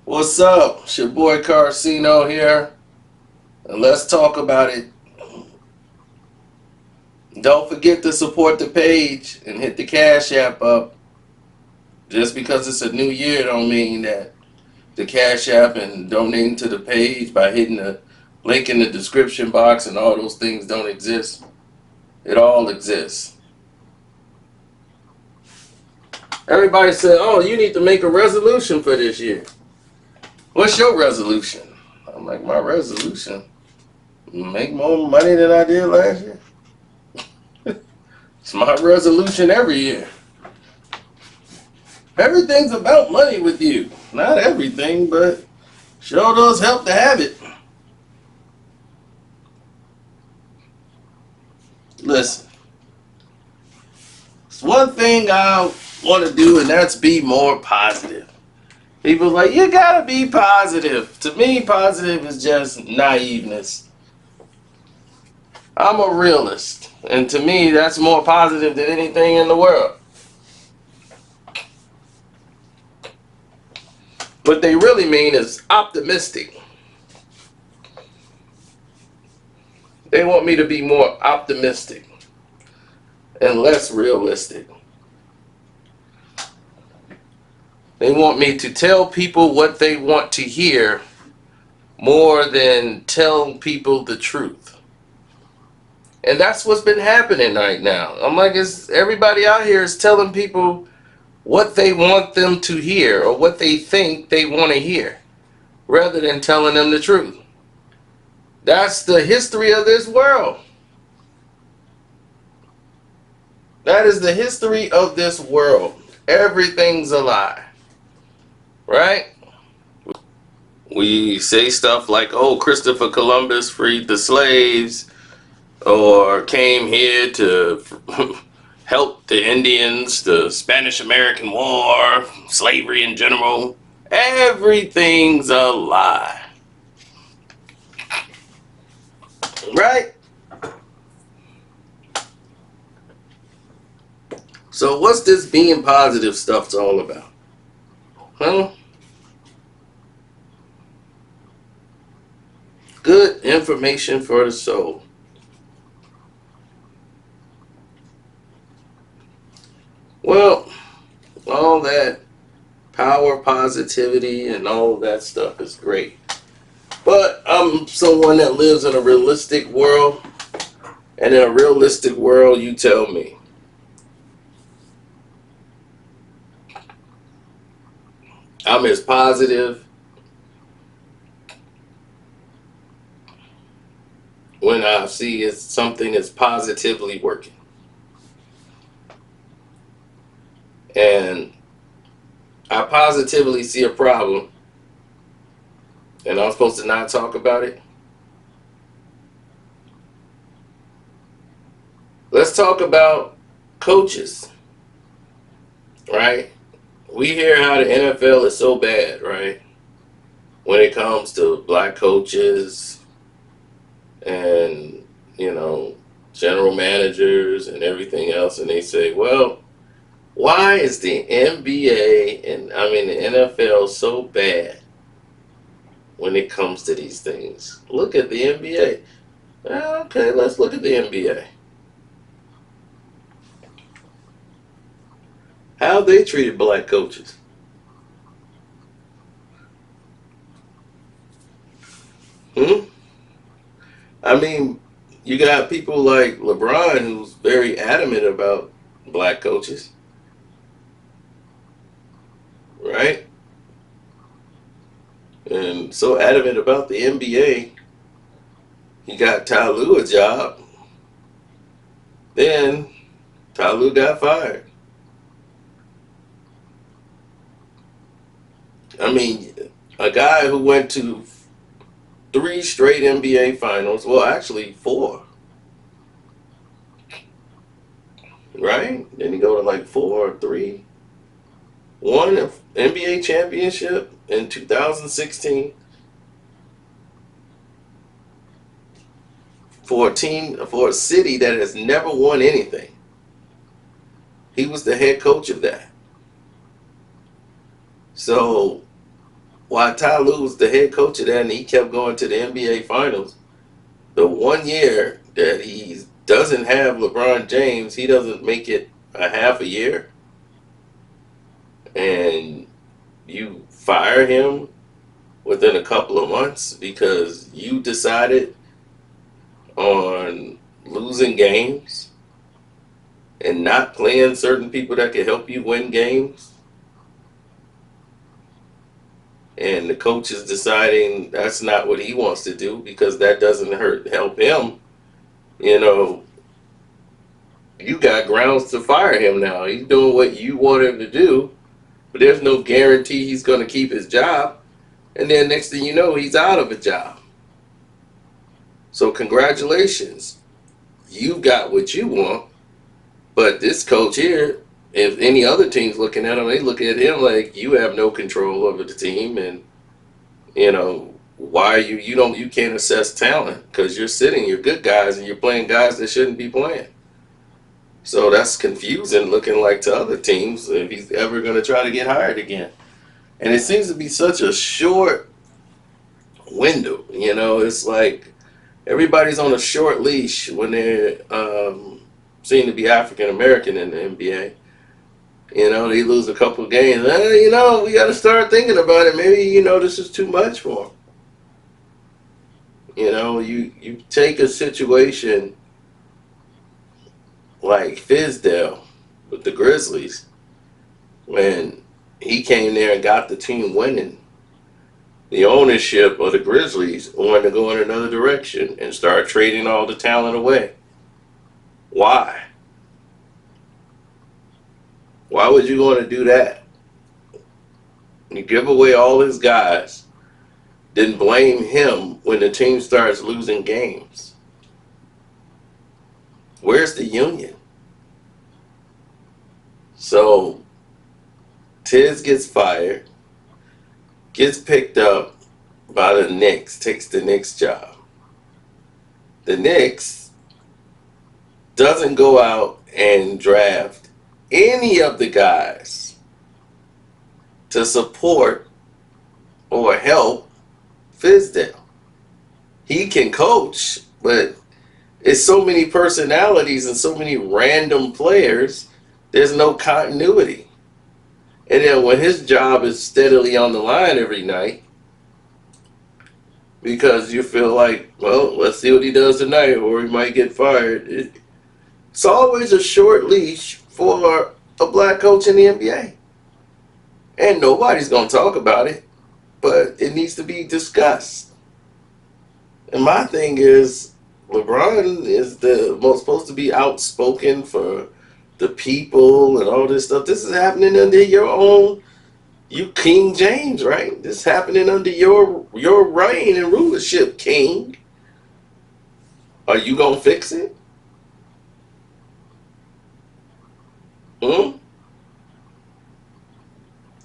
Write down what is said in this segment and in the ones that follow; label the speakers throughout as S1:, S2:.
S1: What's up? It's your boy Carcino here, and let's talk about it. Don't forget to support the page and hit the Cash App up. Just because it's a new year don't mean that the Cash App and donating to the page by hitting the link in the description box and all those things don't exist. It all exists. Everybody said, oh, you need to make a resolution for this year. What's your resolution? I'm like, my resolution? Make more money than I did last year? It's my resolution every year. Everything's about money with you. Not everything, but sure does help to have it. Listen, it's one thing I want to do, and that's be more positive. People like, you gotta be positive. To me, positive is just naiveness. I'm a realist, and to me, that's more positive than anything in the world. What they really mean is optimistic. They want me to be more optimistic and less realistic. They want me to tell people what they want to hear more than tell people the truth. And that's what's been happening right now. I'm like, everybody out here is telling people what they want them to hear or what they think they want to hear rather than telling them the truth. That's the history of this world. That is the history of this world. Everything's a lie. Right? We say stuff like, oh, Christopher Columbus freed the slaves or came here to help the Indians, the Spanish-American War, slavery in general. Everything's a lie. Right? So what's this being positive stuff's all about? Huh? Good information for the soul. Well, all that power, positivity, and all that stuff is great. But I'm someone that lives in a realistic world. And in a realistic world, you tell me. I'm as positive when I see something is positively working. And I positively see a problem and I'm supposed to not talk about it. Let's talk about coaches, right? We hear how the NFL is so bad, right? When it comes to black coaches and, general managers and everything else. And they say, well, why is the NBA and the NFL so bad when it comes to these things? Look at the NBA. Okay, let's look at the NBA. How they treated black coaches. You got people like LeBron who's very adamant about black coaches, right? And so adamant about the NBA, he got Ty Lue a job. Then Ty Lue got fired. A guy who went to 3 straight NBA finals, well, actually 4, right? Then he go to like 4 or 3. Won an NBA championship in 2016 for a city that has never won anything. He was the head coach of that. So while Ty Lue was the head coach of that and he kept going to the NBA Finals, the 1 year that he doesn't have LeBron James, he doesn't make it a half a year, and you fire him within a couple of months because you decided on losing games and not playing certain people that can help you win games. And the coach is deciding that's not what he wants to do because that doesn't help him. You know, you got grounds to fire him now. He's doing what you want him to do, but there's no guarantee he's going to keep his job. And then next thing you know, he's out of a job. So congratulations, you got what you want. But this coach here, if any other team's looking at him, they look at him like you have no control over the team, and you know why you can't assess talent because you're good guys and you're playing guys that shouldn't be playing. So that's confusing looking like to other teams if he's ever going to try to get hired again. And it seems to be such a short window. You know, it's like everybody's on a short leash when they're seen to be African American in the NBA. You know, they lose a couple of games. You know, we got to start thinking about it. Maybe, you know, this is too much for them. You know, you take a situation like Fizdale with the Grizzlies when he came there and got the team winning. The ownership of the Grizzlies wanted to go in another direction and start trading all the talent away. Why? Why would you want to do that? You give away all his guys, then blame him when the team starts losing games. Where's the union? So Tiz gets fired, gets picked up by the Knicks, takes the Knicks job. The Knicks doesn't go out and draft any of the guys to support or help Fizdale. He can coach, but it's so many personalities and so many random players, there's no continuity. And then when his job is steadily on the line every night, because you feel like, well, let's see what he does tonight, or he might get fired. It's always a short leash for a black coach in the NBA. And nobody's going to talk about it, but it needs to be discussed. And my thing is, LeBron is the most supposed to be outspoken for the people and all this stuff. This is happening under you King James, right? This is happening under your reign and rulership, King. Are you going to fix it?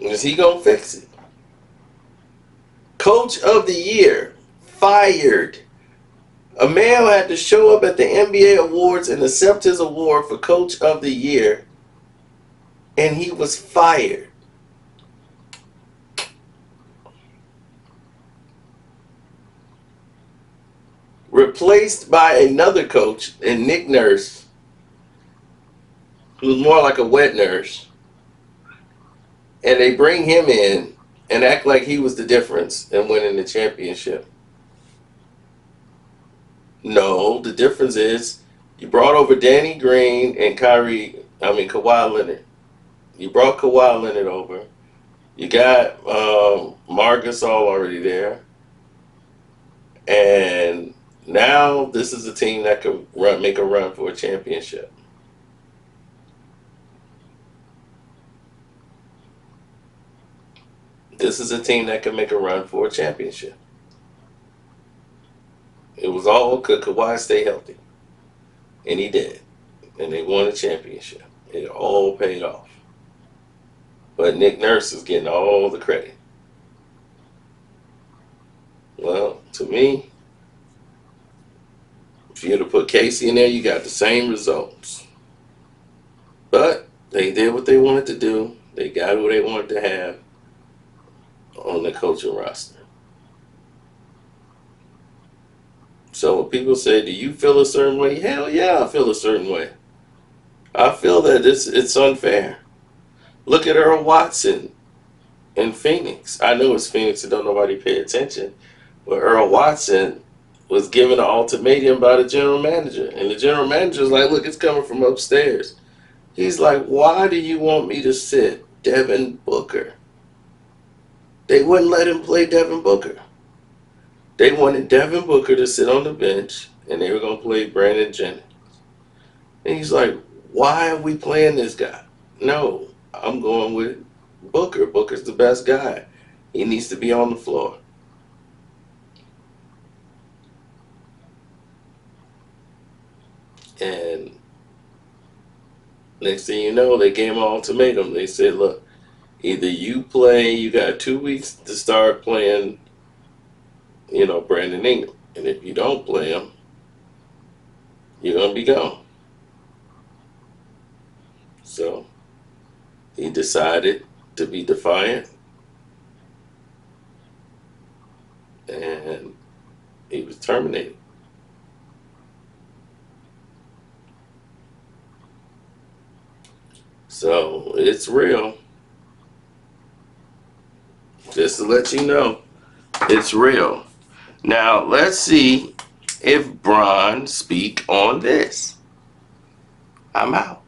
S1: Is he going to fix it? Coach of the Year, fired. A man had to show up at the NBA Awards and accept his award for Coach of the Year, and he was fired. Replaced by another coach, and Nick Nurse, who's more like a wet nurse. And they bring him in and act like he was the difference in winning the championship. No, the difference is you brought over Danny Green and Kawhi Leonard. You brought Kawhi Leonard over. You got Marc Gasol already there. And now this is a team that could make a run for a championship. This is a team that can make a run for a championship. It was all could Kawhi stay healthy. And he did. And they won a championship. It all paid off. But Nick Nurse is getting all the credit. Well, to me, if you had to put Casey in there, you got the same results. But they did what they wanted to do. They got who they wanted to have. on the coaching roster. So when people say, do you feel a certain way? Hell yeah, I feel a certain way. I feel that it's unfair. Look at Earl Watson in Phoenix. I know it's Phoenix and don't nobody pay attention, but Earl Watson was given an ultimatum by the general manager. And the general manager was like, look, it's coming from upstairs. He's like, why do you want me to sit Devin Booker? They wouldn't let him play Devin Booker. They wanted Devin Booker to sit on the bench, and they were going to play Brandon Jennings. And he's like, why are we playing this guy? No, I'm going with Booker. Booker's the best guy. He needs to be on the floor. And next thing you know, they gave him an ultimatum. They said, look, either you play, you got 2 weeks to start playing, Brandon Ingram. And if you don't play him, you're going to be gone. So he decided to be defiant, and he was terminated. So it's real. Just to let you know, it's real. Now let's see if Bron speak on this. I'm out.